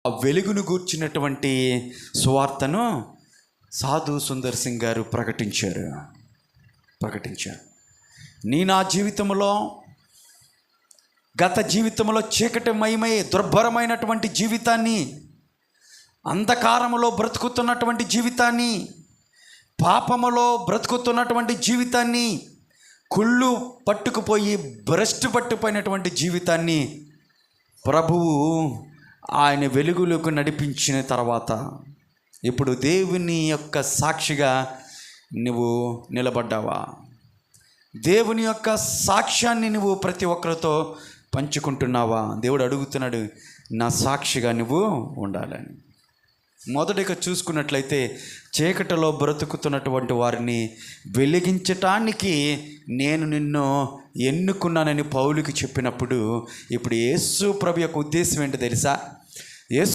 ఆ వెలుగును గూర్చినటువంటి సువార్తను సాధు సుందర్ సింగ్ గారు ప్రకటించారు. నా జీవితంలో, గత జీవితంలో చీకటిమయమై దుర్భరమైనటువంటి జీవితాన్ని, అంధకారములో బ్రతుకుతున్నటువంటి జీవితాన్ని, పాపములో బ్రతుకుతున్నటువంటి జీవితాన్ని, కుళ్ళు పట్టుకుపోయి భ్రష్టు పట్టుపోయినటువంటి జీవితాన్ని ప్రభువు ఆయన వెలుగులోకి నడిపించిన తర్వాత ఇప్పుడు దేవుని యొక్క సాక్షిగా నువ్వు నిలబడ్డావా? దేవుని యొక్క సాక్ష్యాన్ని నువ్వు ప్రతి ఒక్కరితో పంచుకుంటున్నావా? దేవుడు అడుగుతున్నాడు, నా సాక్షిగా నువ్వు ఉండాలని. మొదటిగా చూసుకున్నట్లయితే చీకటిలో బ్రతుకుతున్నటువంటి వారిని వెలిగించటానికి నేను నిన్ను ఎన్నుకున్నానని పౌలుకి చెప్పినప్పుడు ఇప్పుడు యేసు ప్రభు యొక్క ఉద్దేశం ఏంటో తెలుసా? యేసు